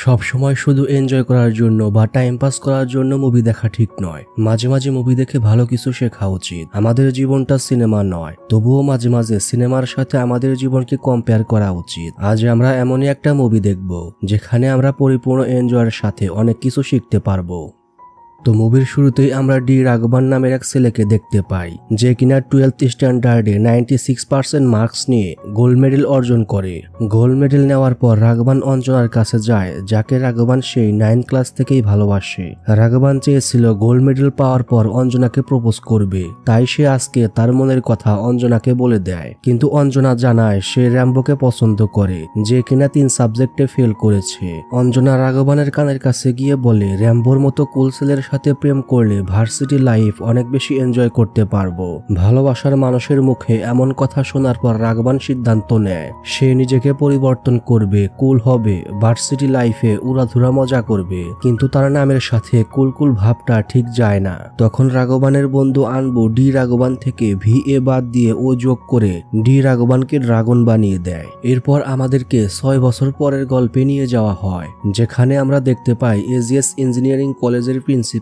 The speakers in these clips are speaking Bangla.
সব সময় শুধু এনজয় করার জন্য বা টাইম পাস করার জন্য মুভি দেখা ঠিক নয়। মাঝে মাঝে মুভি দেখে ভালো কিছু শেখা উচিত। আমাদের জীবনটা সিনেমা নয়, তবুও মাঝে মাঝে সিনেমার সাথে আমাদের জীবনকে কম্পেয়ার করা উচিত। আজ আমরা এমনই একটা মুভি দেখব যেখানে আমরা পরিপূর্ণ এনজয়ের সাথে অনেক কিছু শিখতে পারবো। তো মুভির শুরুতেই আমরা ডি রাঘবান নামের এক ছেলেকে দেখতে পাই, যে কিনা 12th স্ট্যান্ডার্ডে 96% মার্কস নিয়ে গোল্ড মেডেল অর্জন করে। গোল্ড মেডেল নেওয়ার পর রাঘবান অঞ্জনার কাছে যায়, যাকে রাঘবান সেই 9th ক্লাস থেকেই ভালোবাসে। রাঘবান চেয়েছিল গোল্ড মেডেল পাওয়ার পর অঞ্জনাকে প্রপোজ করবে, তাই সে আজকে তার মনের কথা অঞ্জনাকে বলে দেয়। কিন্তু অঞ্জনা জানায় সে র্যাম্বোকে পছন্দ করে, যে কিনা 3 সাবজেক্টে ফেল করেছে। অঞ্জনা রাঘবানের কানের কাছে গিয়ে বলে, র্যাম্বোর মতো কুল ছেলের সাথে প্রেম করলে ভার্সিটি লাইফ অনেক বেশি এনজয় করতে পারবো। ভালোবাসার মানুষের মুখে এমন কথা শোনার পর রাঘবান সিদ্ধান্ত নেয় সে নিজেকে পরিবর্তন করবে, কুল হবে, ভার্সিটি লাইফে উড়াধুরা মজা করবে। কিন্তু তার নামের সাথে কুল ভাবটা ঠিক যায় না। তখন রাঘবানের বন্ধু আনবু ডি রাঘবান থেকে VA বাদ দিয়ে ও যোগ করে ডি রাঘবানকে ড্রাগন বানিয়ে দেয়। এরপর আমাদেরকে 6 বছর পরের গল্পে নিয়ে যাওয়া হয়, যেখানে আমরা দেখতে পাই AGS ইঞ্জিনিয়ারিং কলেজের প্রিন্সিপাল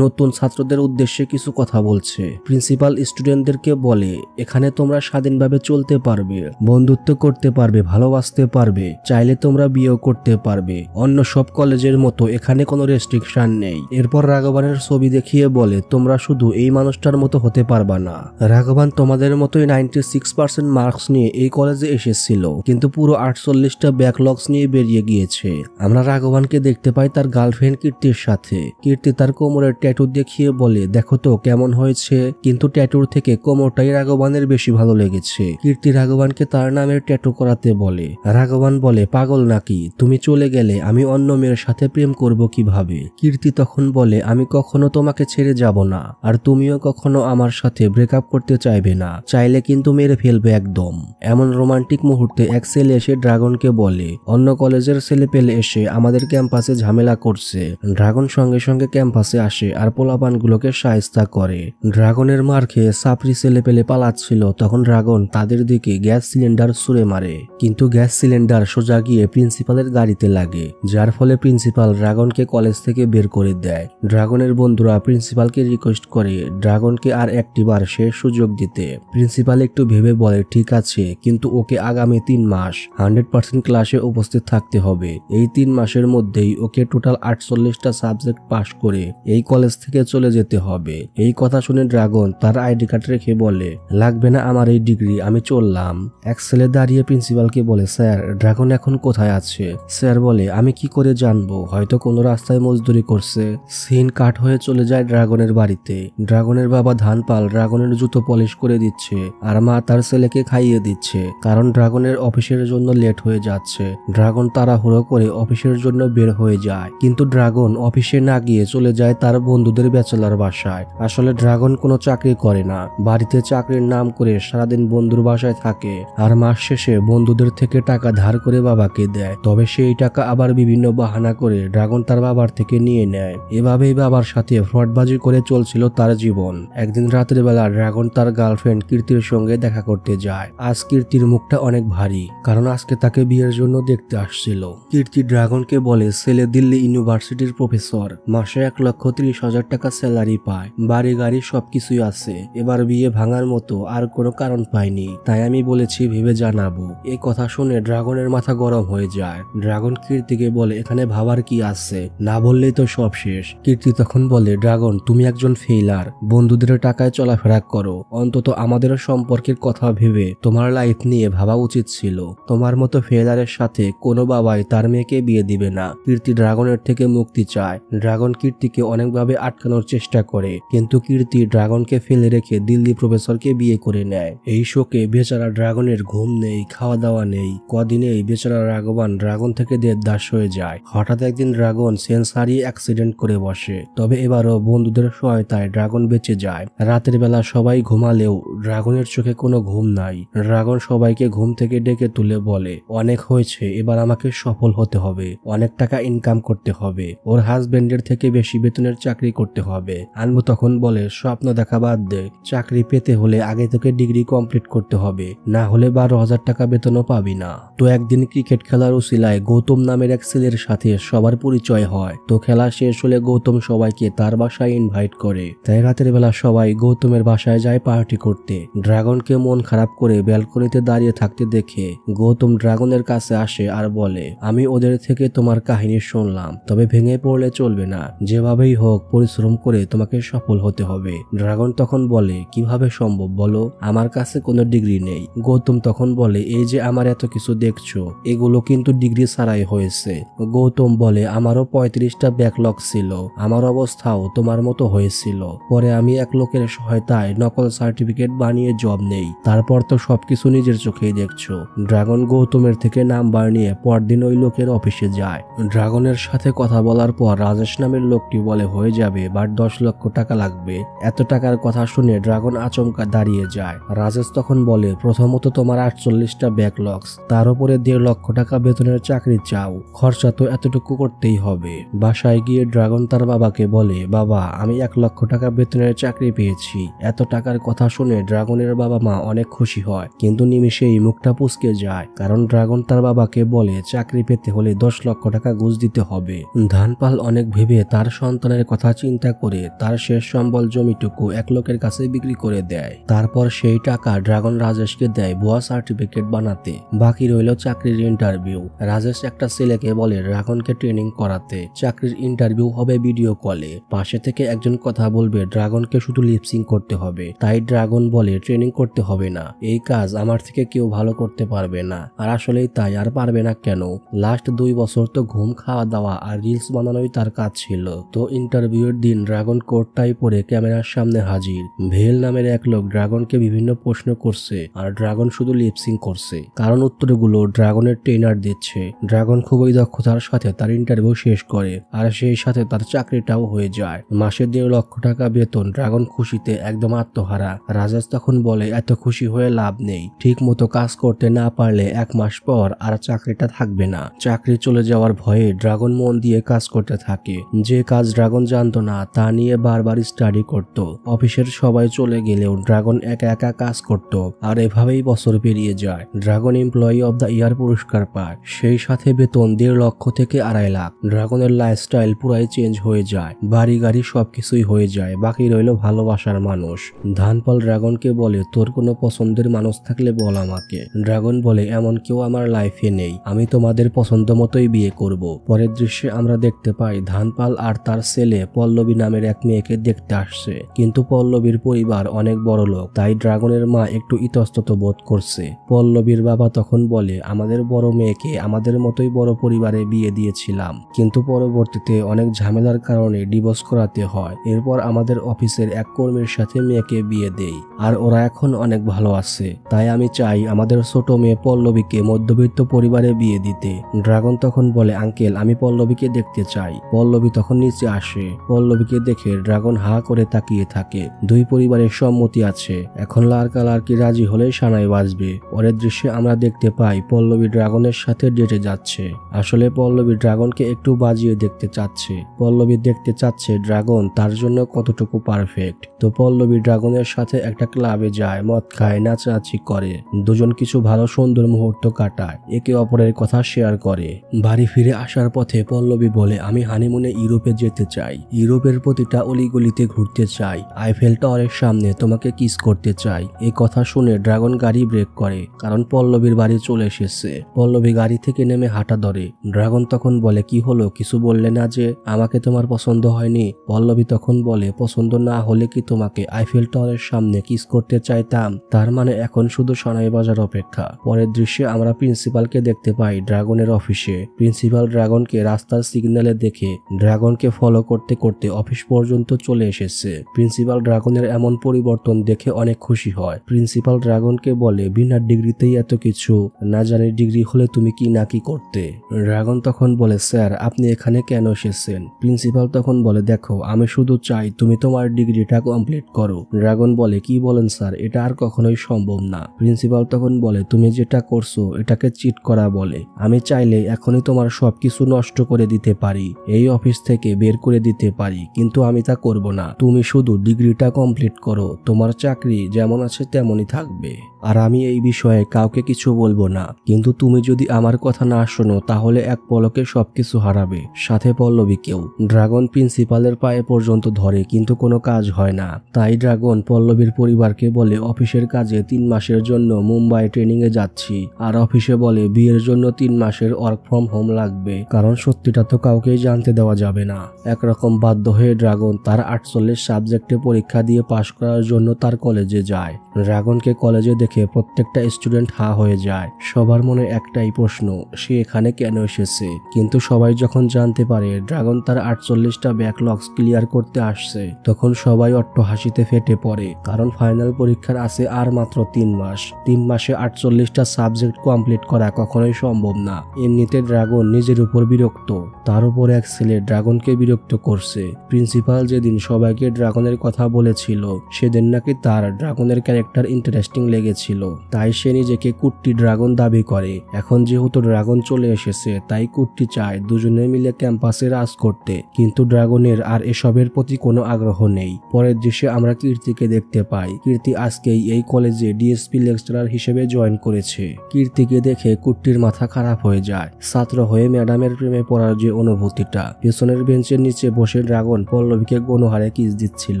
নতুন ছাত্রদের উদ্দেশ্যে কিছু কথা বলছে। প্রিন্সিপাল স্টুডেন্টদেরকে বলে, এখানে তোমরা স্বাধীনভাবে চলতে পারবে, বন্ধুত্ব করতে পারবে, ভালোবাসতে পারবে, চাইলে তোমরা বিয়েও করতে পারবে। অন্য সব কলেজের মতো এখানে কোনো রেস্ট্রিকশন নেই। এরপর রাঘবানের ছবি দেখিয়ে বলে, তোমরা শুধু এই মানুষটার মতো হতে পারবা না। রাঘবান তোমাদের মতোই 96% মার্কস নিয়ে এই কলেজে এসেছিল, কিন্তু পুরো 48টা ব্যাকলগস নিয়ে বেরিয়ে গিয়েছে। আমরা রাঘবানকে দেখতে পাই তার গার্লফ্রেন্ড কীর্তির সাথে। কীর্তি তার কোমরের ট্যাটু দেখিয়ে বলে, দেখো তো কেমন হয়েছে। কিন্তু ট্যাটুর থেকে কোমরটাই রাঘবানের বেশি ভালো লেগেছে। কীর্তি রাঘবানকে তার নামের ট্যাটু করাতে বলে। রাঘবান বলে, পাগল নাকি, তুমি চলে গেলে আমি অন্য মেয়ের সাথে প্রেম করব কিভাবে। কীর্তি তখন বলে, আমি কখনো তোমাকে ছেড়ে যাব না, আর তুমিও কখনো আমার সাথে ব্রেকআপ করতে চাইবে না, চাইলে কিন্তু মেরে ফেলবে একদম। এমন রোমান্টিক মুহূর্তে এক ছেলে এসে ড্রাগনকে বলে, অন্য কলেজের ছেলে পেলে এসে আমাদের ক্যাম্পাসে ঝামেলা করছে। ড্রাগন সঙ্গে সঙ্গে ক্যাম্পাসে আসে আর পোলাপানগুলোকে শায়েস্তা করে। ড্রাগনের মার খেয়ে সাপরি ছেলে পেলে পালাচ্ছিল, তখন ড্রাগন তাদের দিকে গ্যাস সিলিন্ডার ছুঁড়ে মারে, কিন্তু গ্যাস সিলিন্ডার সোজা গিয়ে প্রিন্সিপালের গাড়িতে লাগে, যার ফলে প্রিন্সিপাল ড্রাগনকে কলেজ থেকে বের করে দেয়। ড্রাগনের বন্ধুরা প্রিন্সিপালকে রিকোয়েস্ট করে ড্রাগনকে আর একটিবার শেষ সুযোগ দিতে। প্রিন্সিপাল একটু ভেবে বলে, ঠিক আছে, কিন্তু ওকে আগামী 3 মাস 100% ক্লাসে উপস্থিত থাকতে হবে। এই 3 মাসের মধ্যেই ওকে টোটাল 48টা সাবজেক্ট পাশ করে এই কলেজ থেকে চলে যেতে হবে। এই কথা শুনে ড্রাগন তার আইডি কার্ড রেখে বলে, লাগবে না আমার এই ডিগ্রি, আমি চললাম। এক ছেলে দাঁড়িয়ে প্রিন্সিপালকে বলে, স্যার ড্রাগন এখন কোথায় আছে? স্যার বলে, আমি কি করে জানবো, হয়তো কোনো রাস্তায় মজদুরি করছে। সিন কাট হয়ে চলে যায় ড্রাগনের বাড়িতে। ড্রাগনের বাবা ধানপাল ড্রাগনের জুতো পলিশ করে দিচ্ছে, আর মা তার ছেলেকে খাইয়ে দিচ্ছে, কারণ ড্রাগনের অফিসের জন্য লেট হয়ে যাচ্ছে। ড্রাগন তাড়াহুড়ো করে অফিসের জন্য বের হয়ে যায়, কিন্তু ড্রাগন অফিসে না গিয়ে চলে যায় তার বন্ধুদের ব্যাচেলর বাসায়। আসলে ড্রাগন কোনো চাকরি করে না, বাড়িতে চাকরির নাম করে সারাদিন বন্ধুর বাসায় থাকে, আর মাস শেষে বন্ধুদের থেকে টাকা ধার করে বাবাকে দেয়। তবে সেই টাকা আবার বিভিন্ন বাহানা করে ড্রাগন তার বাবার থেকে নিয়ে নেয়। এভাবেই বাবার সাথে ফ্রডবাজি করে চলছিল তার জীবন। একদিন রাতের বেলা ড্রাগন তার গার্লফ্রেন্ড কীর্তির সঙ্গে দেখা করতে যায়। আজ কীর্তির মুখটা অনেক ভারী, কারণ আজকে তাকে বিয়ের জন্য দেখতে আসছিল। কীর্তি ড্রাগনকে বলে, ছেলে দিল্লি ইউনিভার্সিটির প্রফেসর, মাসে 1,30,000 টাকা স্যালারি পায়, বাড়ি গাড়ি সবকিছুই আছে, এবার বিয়ে ভাঙার মতো আর কোনো কারণ পাইনি, তাই আমি বলেছি ভেবে জানাবো। এই কথা শুনে ড্রাগনের মাথা গরম হয়ে যায়। ড্রাগন কীর্তিকে বলে, এখানে ভাবার কি আছে, না বললেই তো সব শেষ। কীর্তি তখন বলে, ড্রাগন তুমি একজন ফেইলার, বন্ধুদের টাকায় চলাফেরা করো, অন্তত আমাদের সম্পর্কের কথা ভেবে তোমার লাইফ নিয়ে ভাবা উচিত ছিল। তোমার মতো ফেইলারের সাথে কোনো বাবাই তার মেয়েকে বিয়ে দিবে না। কীর্তি ড্রাগনের থেকে মুক্তি চায়। ড্রাগন কীর্তিকে অনেকভাবে আটকানোর চেষ্টা করে, কিন্তু কীর্তি ড্রাগনকে ফেলে রেখে দিল্লি প্রফেসরকে বিয়ে করে নেয়। এই শোকে বেচারা ড্রাগনের ঘুম নেই, খাওয়া দাওয়া নেই। কদিনেই বেচারা রাঘবান ড্রাগন থেকে দেবদাস হয়ে যায়। হঠাৎ একদিন ড্রাগন সেন্স হারিয়ে অ্যাক্সিডেন্ট করে বসে, তবে এবারও বন্ধুদের সহায়তায় ড্রাগন বেঁচে যায়। রাতের বেলা সবাই ঘুমালেও ড্রাগনের চোখে কোনো ঘুম নাই। ড্রাগন সবাইকে ঘুম থেকে ডেকে তুলে বলে, অনেক হয়েছে, এবার আমাকে সফল হতে হবে, অনেক টাকা ইনকাম করতে হবে, ওর হাজবেন্ডের থেকে বেশি বেতনের চাকরি করতে হবে। আনবু তখন বলে স্বপ্ন দেখা বাদ দে, চাকরি পেতে হলে আগে থেকে ডিগ্রি কমপ্লিট করতে হবে, না হলে 12,000 টাকা বেতনও পাবি না। তো একদিন ক্রিকেট খেলার উসিলায় গৌতম নামের এক ছেলের সাথে সবার পরিচয় হয়। তো খেলা শেষ হলে গৌতম সবাইকে তার বাসায় ইনভাইট করে। তাই রাতের বেলা সবাই গৌতমের বাসায় যায় পার্টি করতে। ড্রাগনকে মন খারাপ করে ব্যালকনিতে দাঁড়িয়ে থাকতে দেখে গৌতম ড্রাগনের কাছে আসে আর বলে, আমি ওদের থেকে তোমার কাহিনী শুনলাম, তবে ভেঙে পড়লে চলবে না, যেভাবেই হোক পরিশ্রম করে তোমাকে সফল হতে হবে। ড্রাগন তখন বলে, কিভাবে সম্ভব বলো, আমার কাছে কোনো ডিগ্রি নেই। গৌতম তখন বলে, এই যে আমার এত কিছু দেখছো এগুলো কিন্তু ডিগ্রি ছাড়াই হয়েছে। গৌতম বলে, আমারও 35টা ব্যাকলগ ছিল, আমার অবস্থাও তোমার মতো হয়েছিল। পরে আমি এক লোকের সহায়তায় নকল সার্টিফিকেট বানিয়ে জব নেই, তারপর তো সবকিছু নিজের চোখেই দেখছো। ড্রাগন গৌতমের থেকে নাম্বার নিয়ে পরদিন ওই লোকের অফিসে যায়। ড্রাগনের সাথে কথা বলার পর রাজেশ নামের লোকটি বলে, হয়ে যাবে, বাট 10 লক্ষ টাকা লাগবে। এত টাকার কথা শুনে ড্রাগন আচমকা দাঁড়িয়ে যায়। রাজেশ তখন বলে, প্রথমত তোমার 48টা ব্যাকলগস, তার উপরে 1.5 লক্ষ টাকা বেতনের চাকরি চাও, খরচা তো এতটুকু করতেই হবে। বাসায় গিয়ে ড্রাগন তার বাবাকে বলে, বাবা আমি 1 লক্ষ টাকা বেতনের চাকরি পেয়েছি। এত টাকার কথা শুনে ড্রাগনের বাবা মা অনেক খুশি হয়, কিন্তু নিমিষেই মুখটা পুচকে যায়, কারণ ড্রাগন তার বাবাকে বলে চাকরি পেতে হলে 10 লক্ষ টাকা ঘুষ দিতে হবে। ধানপাল অনেক ভেবে তার সন্তানের কথা চিন্তা করে তার শেষ সম্বল জমিটুকু এক লোকের কাছে বিক্রি করে দেয়। তারপর সেই টাকা ড্রাগন রাজেশকে দেয় ভুয়া সার্টিফিকেট বানাতে। বাকি রইল চাকরির ইন্টারভিউ। রাজেশ একটা ছেলেকে বলে ড্রাগনকে ট্রেনিং করাতে। চাকরির ইন্টারভিউ হবে ভিডিও কলে, পাশে থেকে একজন কথা বলবে, ড্রাগনকে শুধু লিপসিং করতে হবে। তাই ড্রাগন বলে, ট্রেনিং করতে হবে না, এই কাজ আমার থেকে কেউ ভালো করতে পারবে না। আর আসলেই তাই, আর পারবে না কেন, লাস্ট 2 বছর তো ঘুম, খাওয়া দাওয়া আর রিলস বানানোই তার কাজ ছিল। তো ইন্টারভিউর দিন ড্রাগন কোটটাই পরে ক্যামেরার সামনে হাজির। ভেল নামের এক লোক ড্রাগনকে বিভিন্ন প্রশ্ন করছে আর ড্রাগন শুধু লিপসিং করছে, কারণ উত্তরগুলো ড্রাগনের ট্রেনার দিচ্ছে। ড্রাগন খুবই দক্ষতার সাথে তার ইন্টারভিউ শেষ করে, আর সেই সাথে তার চাকরিটাও হয়ে যায়। মাসে 1.5 লক্ষ টাকা বেতন। ড্রাগন খুশিতে একদম আত্মহারা। রাজেশ তখন বলে, এত খুশি হয়ে লাভ নেই, ঠিক মতো কাজ করতে না পারলে 1 মাস পর আর চাকরিটা থাকবে না। চাকরি চলে যাওয়ার ভয়ে ড্রাগন মন দিয়ে কাজ করতে থাকে। যে কাজ ড্রাগন জানতো না তা নিয়ে বারবার স্টাডি করত। অফিসের সবাই চলে গেলেও ড্রাগন একা একা কাজ করত, আর এভাবেই বছর পেরিয়ে যায়। Dragon employee of the year পুরস্কার পায়, সেই সাথে বেতন 1.5 লক্ষ থেকে 2.5 লাখ। ড্রাগনের লাইফস্টাইল পুরাই চেঞ্জ হয়ে যায়, বাড়ি গাড়ি সবকিছুই হয়ে যায়, বাকি রইল ভালোবাসার মানুষ। ধানপাল ড্রাগনকে বলে, তোর কোনো পছন্দের মানুষ থাকলে বল আমাকে। ড্রাগন বলে, এমন কেউ আমার লাইফে নেই, আমি তোমাদের পছন্দ মতোই বিয়ে করব। পরের দৃশ্যে আমরা দেখতে পাই ধানপাল আর তার ছেলে পল্লবী নামের এক মেয়েকে দেখতে আসছে, কিন্তু পল্লবীর পরিবার অনেক বড় লোক, তাই ড্রাগনের মা একটু ইতস্তত বোধ করছে। পল্লবীর বাবা তখন বলে, আমাদের বড় মেয়েকে আমাদের মতোই বড় পরিবারে বিয়ে দিয়েছিলাম, কিন্তু পরবর্তীতে অনেক ঝামেলার কারণে ডিভোর্স করাতে হয়। এরপর আমাদের অফিসের এক কর্মীর সাথে মেয়েকে বিয়ে দেই, আর ওরা এখন অনেক ভালো আছে। তাই আমি চাই আমাদের ছোট মেয়ে পল্লবীকে মধ্যবিত্ত পরিবারে বিয়ে দিতে। ড্রাগন তখন বলে, আঙ্কেল আমি পল্লবীকে দেখতে চাই। পল্লবী তখন নিচে আসে। পল্লবীকে দেখে ড্রাগন হা করে তাকিয়ে থাকে। দুই পরিবারের সম্মতি আছে, এখন লারকি রাজি হলে সানাই বাজবে। পরের দৃশ্যে আমরা দেখতে পাই পল্লবী ড্রাগনের সাথে ডেটে যাচ্ছে। আসলে পল্লবী ড্রাগনকে একটু বাজিয়ে দেখতে চাচ্ছে। পল্লবী দেখতে চাচ্ছে ড্রাগন তার জন্য কতটুকু পারফেক্ট। তো পল্লবী ড্রাগনের সাথে একটা ক্লাবে যায়, মদ খায়, নাচানাচি করে, দুজন কিছু ভালো সুন্দর মুহূর্ত কাটায়, একে অপরের কথা শেয়ার করে। বাড়ি ফিরে আসার পথে পল্লবী বলে, আমি হানিমুনে ইউরোপে যেতে চাই, ইউরোপের প্রতিটা অলিগলিতে ঘুরতে চাই, আইফেল টাওয়ারের সামনে তোমাকে কিস করতে চাই। এই কথা শুনে ড্রাগন গাড়ি ব্রেক করে, কারণ পল্লবীর বাড়ি চলে এসেছে। পল্লবী গাড়ি থেকে নেমে হাঁটা ধরে। ড্রাগন তখন বলে, কি হলো, কিছু বললে না যে, আমাকে তোমার পছন্দ হয়নি? পল্লবী তখন বলে, পছন্দ না হলে কি তোমাকে আইফেল টাওয়ারের সামনে কিস করতে চাইতাম? তার মানে এখন শুধু সানাই বাজার অপেক্ষা। পরের দৃশ্যে আমরা প্রিন্সিপালকে দেখতে পাই ড্রাগনের অফিসে। প্রিন্সিপাল ড্রাগনকে রাস্তার সিগন্যালে দেখে ড্রাগনকে ফলো করতে করতে অফিস পর্যন্ত চলে এসেছে। প্রিন্সিপাল ড্রাগনের এমন পরিবর্তন দেখে অনেক খুশি হয়। প্রিন্সিপাল ড্রাগনকে বলে, বিনা ডিগ্রিতেই এত কিছু, না জানি ডিগ্রি হলে তুমি কি না কি করতে। ড্রাগন তখন বলে, স্যার আপনি এখানে কেন এসেছেন? প্রিন্সিপাল তখন বলে, দেখো আমি শুধু চাই তুমি তোমার ডিগ্রিটা কমপ্লিট করো। ড্রাগন বলে, কি বলেন স্যার, এটা আর কখনোই সম্ভব না। প্রিন্সিপাল তখন বলে, তুমি যেটা করছো এটাকে চিট করা বলে। আমি চাইলে এখনই তোমার সবকিছু নষ্ট করে দিতে পারি, এই অফিস থেকে বের করে দিতে পারি, কিন্তু আমি তা করব না। তুমি শুধু ডিগ্রিটা কমপ্লিট করো, তোমার চাকরি যেমন আছে তেমনই থাকবে, আর আমি এই বিষয়ে কাউকে কিছু বলবো না। কিন্তু তুমি যদি আমার কথা না শোনো তাহলে এক পলকে সবকিছু হারাবে, সাথে পল্লবীকেও। ড্রাগন প্রিন্সিপালের পায়ে পর্যন্ত ধরে কিন্তু কোনো কাজ হয় না। তাই ড্রাগন পল্লবীর পরিবারকে বলে অফিসের কাজে 3 মাসের জন্য মুম্বাই ট্রেনিং এ যাচ্ছি, আর অফিসে বলে বিয়ের জন্য 3 মাসের ওয়ার্ক ফ্রম হোম লাগবে, কারণ সত্যিটা তো কাউকেই জানতে দেওয়া যাবে না। একরকম বাধ্য হয়ে ড্রাগন তার 48 সাবজেক্টে পরীক্ষা দিয়ে পাশ করার জন্য তার কলেজে যায়। ড্রাগনকে কলেজে দেখে প্রত্যেকটা স্টুডেন্ট হা হয়ে যায়। সবার মনে একটাই প্রশ্ন, সে এখানে কেন এসেছে। কিন্তু সবাই যখন জানতে পারে ড্রাগন তার 48টা ব্যাকলগস ক্লিয়ার করতে আসছে, তখন সবাই অট্টহাসিতে ফেটে পড়ে, কারণ ফাইনাল পরীক্ষার আছে আর মাত্র 3 মাস। 3 মাসে 48টা সাবজেক্ট কমপ্লিট করা কখনোই সম্ভব না। এমনিতে ড্রাগন নিজের উপর বিরক্ত, তার উপর এক ছেলে ড্রাগনকে বিরক্ত করছে। প্রিন্সিপাল যেদিন সবাইকে ড্রাগনের কথা বলেছিল সেদিন নাকি তার ড্রাগনের ক্যারেক্টার ইন্টারেস্টিং লেগেছিল, তাই সে নিজেকে কুট্টি ড্রাগন দাবি করে। এখন যেহেতু ড্রাগন চলে এসেছে তাই কুট্টি চায় দুজনে মিলে ক্যাম্পাসে রাজ করতে, কিন্তু ড্রাগনের আর এসবের প্রতি কোনো আগ্রহ নেই। পরের দৃশ্যে আমরা কীর্তিকে দেখতে পাই। কীর্তি আজকেই এই কলেজে ডিএসপি লেকচারার হিসেবে জয়েন করেছে। কীর্তিকে দেখে কুট্টির মাথা খারাপ হয়ে যায়। ছাত্র হয়ে ম্যাডামের প্রেমে পড়ার যে অনুভূতিটা। পেছনের বেঞ্চের নিচে বসে ড্রাগন পল্লবীকে গণহারে কিস দিচ্ছিল,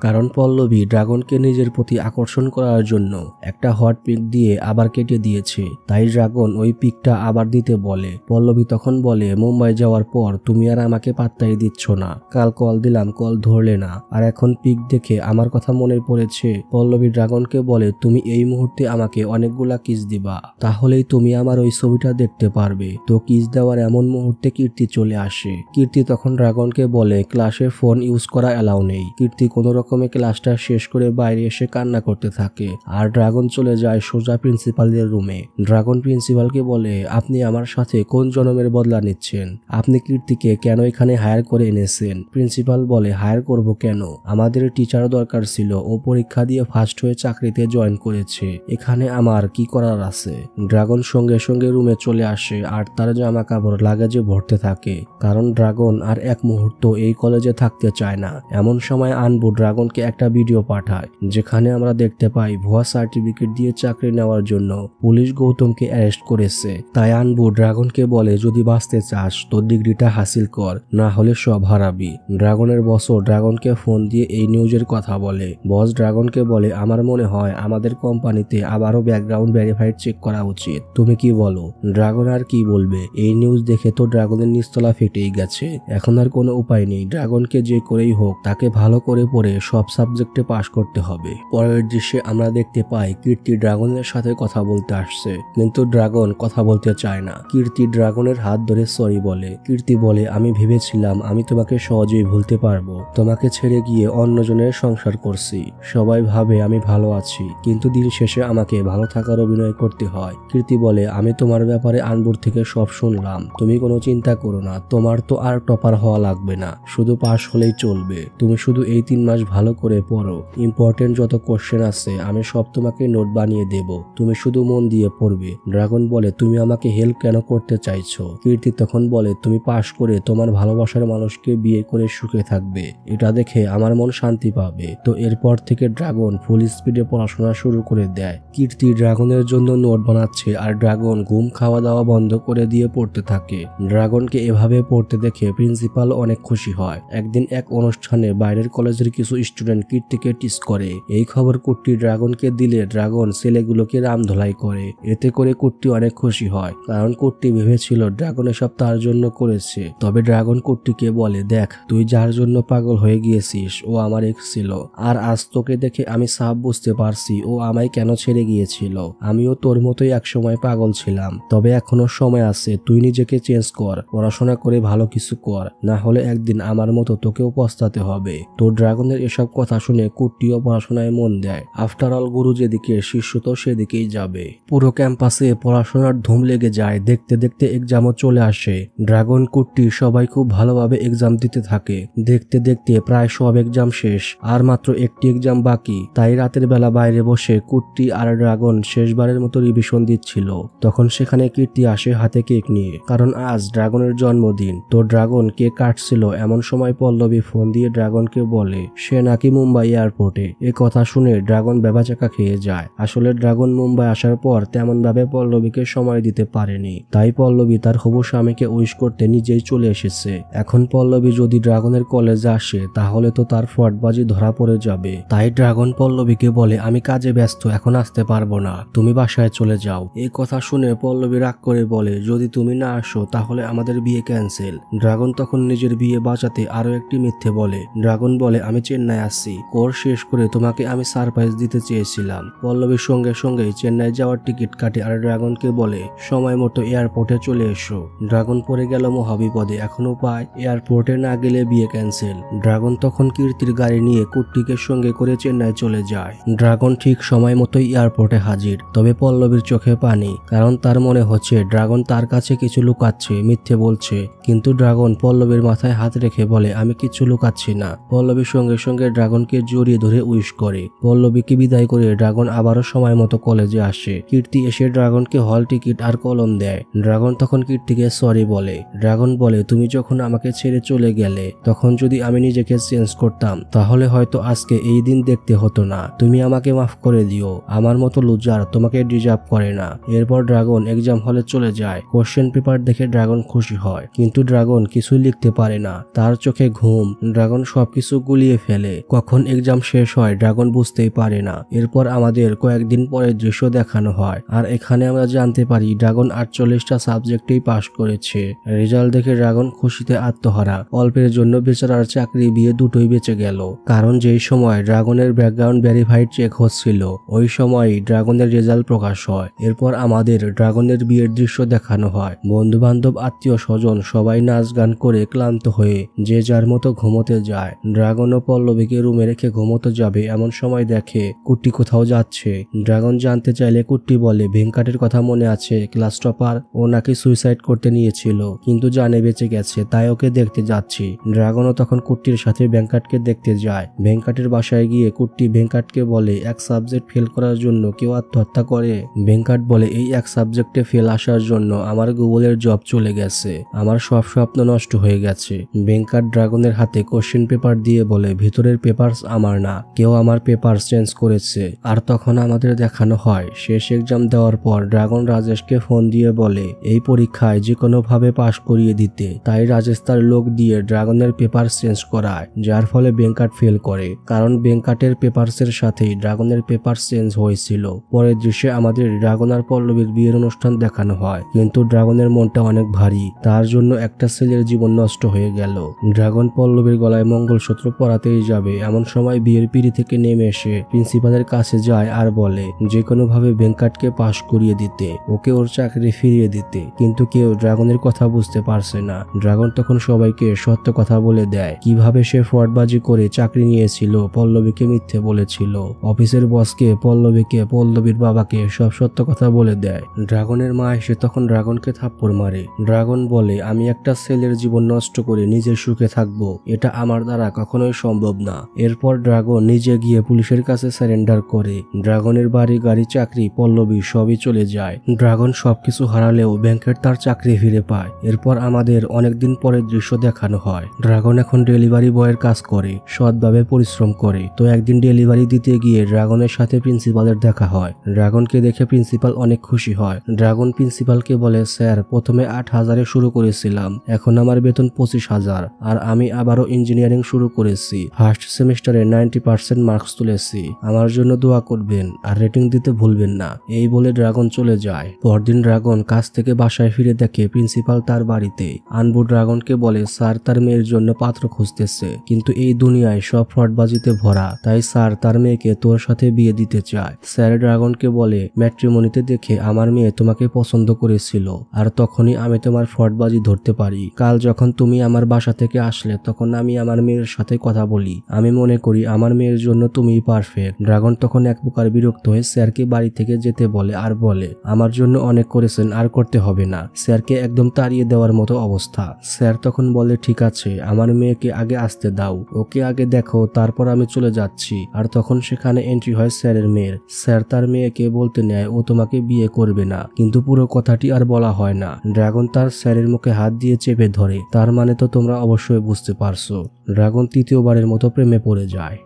কারণ পল্লবী ড্রাগনকে নিজের প্রতি আকর্ষণ করার জন্য একটা হট পিক দিয়ে আবার কেটে দিয়েছে। তাই ড্রাগন ওই পিকটা আবার দিতে বলে। পল্লবী তখন বলে, মুম্বাই যাওয়ার পর তুমি আর আমাকে পাত্তাই দিচ্ছ না, কাল কল দিলাম কল ধরলে না, আর এখন পিক দেখে আমার কথা মনে পড়েছে। পল্লবী ড্রাগনকে বলে, তুমি এই মুহূর্তে আমাকে অনেকগুলা কিস দিবা, তাহলেই তুমি আমার ওই ছবিটা দেখতে পারবে। তো কিস দেওয়ার এমন মুহূর্তে কীর্তি চলে আসে। কীর্তি তখন ড্রাগনকে বলে ক্লাসে ফোন ইউজ করা এলাও নেই। কীর্তি কোনো রকমে ক্লাসটা শেষ করে বাইরে এসে কান্না করতে থাকে, আর ড্রাগন চলে যায় সোজা প্রিন্সিপালদের রুমে। ড্রাগন প্রিন্সিপালকে বলে, আপনি আমার সাথে কোন জনমের বদলা নিচ্ছেন? আপনি কীর্তিকে কেন এখানে হায়ার করে এনেছেন? প্রিন্সিপাল বলে, হায়ার করব কেন, আমাদের টিচার দরকার ছিল, ও পরীক্ষা দিয়ে ফার্স্ট হয়ে চাকরিতে জয়েন করেছে, এখানে আমার কি করার আছে? ড্রাগন সঙ্গে সঙ্গে রুমে চলে আসে আর তার জামা কাপড় লাগেজে ভরতে থাকে, কারণ ড্রাগন আর এক মুহূর্ত এই কলেজে থাকতে চায় না। এমন সময় আনবু ড্রাগনকে একটা ভিডিও পাঠায়, যেখানে আমরা দেখতে পাই ভুয়া সার্টিফিকেট দিয়ে চাকরি নেওয়ার জন্য পুলিশ গৌতমকে অ্যারেস্ট করেছে। তাই আনবু ড্রাগনকে বলে, যদি বাঁচতে চাস তোর ডিগ্রিটা হাসিল কর, না হলে সব হারাবি। ড্রাগনের বসও ড্রাগনকে ফোন দিয়ে এই নিউজের কথা বলে। বস ড্রাগনকে বলে, আমার মনে হয় আমাদের কোম্পানিতে আবারও ব্যাকগ্রাউন্ড ভেরিফাইড চেক করা উচিত, তুমি কি বলো? ড্রাগন আর কি বলবে, এই নিউজ দেখে তো ড্রাগনের নিচতলা ফেটেই গেছে। এখন আর কোনো উপায় নেই, ড্রাগনকে যে করেই হোক তাকে ভালো করে পড়ে সব সাবজেক্টে পাশ করতে হবে। পরের দৃশ্যে আমরা দেখতে পাই কীর্তি ড্রাগনের সাথে কথা বলতে আসছে, কিন্তু ড্রাগন কথা বলতে চায় না। কীর্তি ড্রাগনের হাত ধরে সরি বলে। কীর্তি বলে, আমি ভেবেছিলাম আমি তোমাকে সহজেই ভুলতে পারবো, তোমাকে ছেড়ে গিয়ে অন্যজনের সংসার করছি, সবাই ভাবে আমি ভালো আছি, কিন্তু দিন শেষে আমাকে ভালো থাকার অভিনয় করতে হয়। কীর্তি বলে, আমি তোমার ব্যাপারে আনবুর থেকে সব শুনলাম, তুমি কোনো চিন্তা করো না, তোমার তো আর টপার হওয়া লাগবে না, শুধু পাশ হলেই চলবে। তুমি শুধু এই 3 মাস ভালো করে পড়ো, ইম্পর্টেন্ট যত কোশ্চেন আছে আমি সব তোমাকে নোট বানিয়ে দেব, তুমি শুধু মন দিয়ে পড়বে। ড্রাগন বলে, তুমি আমাকে হেল্প কেন করতে চাইছো? কীর্তি তখন বলে, তুমি পাশ করে তোমার ভালোবাসার মানুষকে বিয়ে করে সুখে থাকবে, এটা দেখে আমার মন শান্তি পাবে। তো এরপর থেকে ড্রাগন ফুল স্পিডে পড়াশোনা শুরু করে দেয়। কীর্তি ড্রাগনের জন্য নোট বানাচ্ছে আর ড্রাগন ঘুম খাওয়া দাওয়া বন্ধ করে দিয়ে পড়তে থাকে। ড্রাগনকে এভাবে পড়তে দেখে প্রিন্সিপাল অনেক খুশি হয়। একদিন এক অনুষ্ঠানে বাইরের কলেজের কিছু স্টুডেন্ট কীর্তিকে টিস করে। এই খবর কুট্টি ড্রাগনকে দিলে ড্রাগন ছেলেগুলোকে রামধোলাই করে। এতে করে কুট্টি অনেক খুশি হয়, কারণ কুট্টি ভেবেছিল ড্রাগন এসব তার জন্য করেছে। তবে ড্রাগন কুট্টিকে বলে, দেখ তুই যার জন্য পাগল হয়ে গিয়েছিস ও আমার এক্স ছিল, আর আজ তোকে দেখে আমি সাফ বুঝতে পারছি ও আমায় কেন ছেড়ে গিয়েছিল। আমিও তোর মতোই একসময় পাগল ছিলাম, তবে এখনো সময় আছে, তুই নিজেকে চেঞ্জ কর, পড়াশোনা করে ভালো কিছু কর, না হলে একদিন আমার মতো তোকেও পস্তাতে হবে। তো ড্রাগনের এসব কথা শুনে কুট্টিও পড়াশোনায় মন দেয়। আফটার অল গুরু যেদিকে শিষ্য তো সেদিকেই যাবে। পুরো ক্যাম্পাসে পড়াশোনার ধুম লেগে যায়। দেখতে দেখতে এক্সামও চলে আসে। ড্রাগন, কুট্টি সবাই খুব ভালোভাবে এক্সাম দিতে থাকে। দেখতে দেখতে প্রায় সব এক্সাম শেষ, আর মাত্র একটি এক্সাম বাকি। তাই রাতের বেলা বাইরে বসে কুট্টি আর ড্রাগন শেষবারের মতো রিভিশন দিচ্ছিল। তখন সেখানে কীর্তি আসে হাতে কেক নিয়ে, কারণ আজ ড্রাগনের জন্মদিন। তো ড্রাগন কেক কাটছিল, এমন সময় পল্লবী ফোন দিয়ে ড্রাগনকে বলে সে নাকি মুম্বাই এয়ারপোর্টে। এ কথা শুনে ড্রাগন বেবাচাকা খেয়ে যায়। আসলে ড্রাগন মুম্বাই আসার পর তেমন ভাবে পল্লবীকে সময় দিতে পারেনি, তাই পল্লবী তার হবু স্বামীকে উইশ করতে নিজেই চলে এসেছে। এখন পল্লবী যদি ড্রাগনের কলেজে আসে তাহলে তো তার ফ্রডবাজি ধরা পড়ে যাবে। তাই ড্রাগন পল্লবীকে বলে আমি কাজে ব্যস্ত, এখন আসতে পারবো না, তুমি বাসায় চলে যাও। এই কথা শুনে পল্লবী রাগ করে বলে যদি তুমি না আসো তাহলে আমাদের বিয়ে ক্যান্সেল। ড্রাগন তখন নিজের বিয়ে বাঁচাতে আরো একটি মিথ্যে বলে। ড্রাগন বলে আমি চেন্নাই আসছি, কোর্স শেষ করে তোমাকে আমি সারপ্রাইজ দিতে চেয়েছিলাম। পল্লবীর সঙ্গে সঙ্গে চেন্নাই যাওয়ার টিকিট কাটে আর ড্রাগনকে বলে সময় মতো এয়ারপোর্টে চলে এসো। ড্রাগন পড়ে গেল মহাবিপদে। এখন উপায়, এয়ারপোর্টে না গেলে বিয়ে ক্যান্সেল। ড্রাগন তখন কীর্তির গাড়ি নিয়ে কুট্টিকে সঙ্গে করে চেন্নাই চলে যায়। ড্রাগন ঠিক সময় মতোই এয়ারপোর্টে হাজির। তবে পল্লবীর চোখে পানি, কারণ তার মনে হচ্ছে ড্রাগন তার কাছে কিছু লুকাচ্ছে, মিথ্যে বলছে। কিন্তু ড্রাগন পল্লবীর মাথায় হাত রেখে বলে আমি কিছু লুকাচ্ছি না। পল্লবীর সঙ্গে সঙ্গে ড্রাগনকে জড়িয়ে ধরে উইশ করে। পল্লবীকে বিদায় করে ড্রাগন আবারও সময় মতো কলেজে আসে। কীর্তি এসে ড্রাগনকে হল টিকিট আর কলম দেয়। ড্রাগন তখন কীর্তিকে সরি বলে। ড্রাগন বলে তুমি যখন আমাকে ছেড়ে চলে গেলে তখন যদি আমি নিজেকে চেঞ্জ করতাম তাহলে হয়তো আজকে এই দিন দেখতে হতো না। তুমি আমাকে মাফ করে দিও, আমার মতো লুজার তোমাকে ডিজার্ভ করে না। এরপর ড্রাগন এক্সাম হলে চলে যায়। কোশ্চেন পেপার দেখে ড্রাগন খুশি হয়, কিন্তু ড্রাগন কিছুই লিখতে পারে না। তার চোখে ঘুম। ড্রাগন সবকিছু গুলিয়ে ফেলে। কখন এক্সাম শেষ হয় ড্রাগন বুঝতেই পারে না। এরপর আমাদের কয়েকদিন পরে দৃশ্য দেখানো হয়, আর এখানে আমরা জানতে পারি ড্রাগন 48টা সাবজেক্টেই পাশ করেছে। রেজাল্ট দেখে ড্রাগন খুশিতে আত্মহারা। অল্পের জন্য বেচারার চাকরি বিয়ে দুটোই বেঁচে গেল, কারণ যেই সময় ড্রাগনের ব্যাকগ্রাউন্ড ভেরিফাইড চেক হচ্ছিল ওই সময়ই ড্রাগনের রেজাল্ট প্রকাশ হয়। এরপর আমাদের ড্রাগনের বিয়ের দৃশ্য দেখানো হয়। বন্ধু বান্ধব, আত্মীয় স্বজন সবাই নাচ গান করে ক্লান্ত হয়ে যে যার মতো ঘুমোতে যায়। ড্রাগন ও পল্লবীকে রুমে রেখে ঘুমোতে যাবে এমন সময় দেখে কুট্টি কোথাও যাচ্ছে। ড্রাগন জানতে চাইলে কুট্টি বলে ভেঙ্কাটের কথা মনে আছে, ক্লাস টপার, ও নাকি সুইসাইড করতে নিয়েছিল কিন্তু জানে বেঁচে গেছে, তাই ওকে দেখতে যাচ্ছি। ড্রাগনও তখন কুট্টির সাথে ভেঙ্কাটকে দেখতে যায়। ভেঙ্কাটের বাসায় গিয়ে কুট্টি ভেঙ্কাটকে বলে এক সাবজেক্ট ফেল করার জন্য কেউ আত্মহত্যা করে। ভেঙ্কাট বলে এই এক সাবজেক্টে ফেল আসার জন্য আমার গুগলের জব চলে গেছে, আমার সব স্বপ্ন নষ্ট হয়ে গেছে। ভেঙ্কাট ড্রাগনের হাতে কোশ্চেন পেপার দিয়ে বলে ভিতরের পেপারস আমার না, কেউ আমার পেপার চেঞ্জ করেছে। আর তখন আমাদের দেখানো হয় শেষ এক্সাম দেওয়ার পর ড্রাগন রাজেশকে ফোন দিয়ে বলে এই পরীক্ষায় যে কোনো ভাবে পাশ করিয়ে দিতে। তাই রাজেশ তার লোক দিয়ে ড্রাগনের পেপার চেঞ্জ করায়, যার ফলে ভেঙ্কাট ফেল করে, কারণ ভেঙ্কাটের পেপারসের সাথেই ড্রাগনের পেপার চেঞ্জ হয়েছিল। পরের দৃশ্যে আমাদের ড্রাগন আর পল্লবীর বিয়ের অনুষ্ঠান দেখানো হয়, কিন্তু ড্রাগনের মনটা অনেক ভারী, তার জন্য একটা ছেলের জীবন নষ্ট হয়ে গেল। ড্রাগন পল্লবীর গলায় মঙ্গলসূত্র পরাতেই যাবে এমন সময় বিয়ের পিঁড়ি থেকে নেমে এসে প্রিন্সিপালের কাছে যায় আর বলে যে কোনো ভাবে ভেঙ্কাটকে পাশ করিয়ে দিতে, ওকে ওর চাকরি ফিরিয়ে দিতে। কিন্তু কেউ ড্রাগনের কথা বুঝতে পারছে না। ড্রাগন তখন সবাইকে সত্য কথা বলে দেয়, কিভাবে সে ফ্রডবাজি করে চাকরি নিয়েছিল, পল্লবীকে মিথ্যে বলেছিল, অফিসের বসকে, পল্লবীকে, পল্লবীর বাবাকে সব সত্য কথা বলে দেয়। ড্রাগনের মা এসে তখন ড্রাগনকে থাপ্পড় মারে। ড্রাগন বলে আমি একটা ছেলের জীবন নষ্ট করে নিজের সুখে থাকবো, এটা আমার দ্বারা কখনোই সম্ভব না। এরপর ড্রাগন নিজে গিয়ে পুলিশের কাছে সারেন্ডার করে। ড্রাগনের বাড়ি, গাড়ি, চাকরি, পল্লবী সবই চলে যায়। ড্রাগন সবকিছু হারালেও ব্যাংকের তার চাকরি ফিরে পায়। এরপর আমাদের অনেকদিন পরে দৃশ্য দেখানো হয়। ড্রাগন এখন ডেলিভারি বয়ের কাজ করে, সৎভাবে পরিশ্রম করে। তো একদিন ডেলিভারি দিতে গিয়ে ড্রাগনের সাথে প্রিন্সিপালের দেখা হয়। ড্রাগনকে দেখে প্রিন্সিপাল অনেক খুশি হয়। ড্রাগন প্রিন্সিপালকে বলে স্যার প্রথমে 8,000-এ শুরু করেছিলাম, এখন আমার বেতন 25,000, আর আমি আবারও ইঞ্জিনিয়ারিং শুরু করেছি। ফার্স্ট সেমিস্টারে 90% মার্কস তুলেছি, আমার জন্য দোয়া করবেন আর রেটিং দিতে ভুলবেন না। এই বলে ড্রাগন চলে যায়। পরদিন ড্রাগন কাজ থেকে বাসায় ফিরে দেখে প্রিন্সিপাল তার বাড়িতে। আনবু ড্রাগনকে বলে স্যার তার মেয়ের জন্য পাত্র খুঁজতেছে, কিন্তু এই দুনিয়ায় সব ফ্রডবাজিতে ভরা, তাই স্যার তার মেয়েকে তোর সাথে বিয়ে দিতে চায়। স্যার ড্রাগনকে বলে ম্যাট্রিমনিতে দেখে আমার মেয়ে তোমাকে পছন্দ করেছিল, আর তখনই আমি তোমার ফ্রডবাজি ধরতে পারি। কাল যখন তুমি আমার বাসা থেকে আসলে তখন আমি আমার মেয়ের সাথে কথা বলি, আমি মনে করি আমার মেয়ের জন্য তুমিই পারফেক্ট। ড্রাগন তখন এক প্রকার বিরক্ত হয়ে স্যারকে বাড়ি থেকে যেতে বলে আর বলে, আমার জন্য অনেক করেছেন, আর করতে হবে না। স্যারকে একদম তাড়িয়ে দেওয়ার মতো অবস্থা। স্যার তখন বলে, ঠিক আছে, আমার মেয়েকে আগে আসতে দাও, ওকে আগে দেখো, তারপর আমি চলে যাচ্ছি। আর তখন সেখানে এন্ট্রি হয় স্যারের মেয়ের। স্যার তার মেয়েকে বলতে নেয় ও তোমাকে বিয়ে করবে না, কিন্তু পুরো কথাটি আর বলা হয় না। ড্রাগন তার স্যারের মুখে হাত দিয়ে চেপে ধরে। তার মানে তো তোমরা অবশ্যই বুঝতে পারছো, ড্রাগন তৃতীয়বারের মতো প্রেমে পড়ে যায়।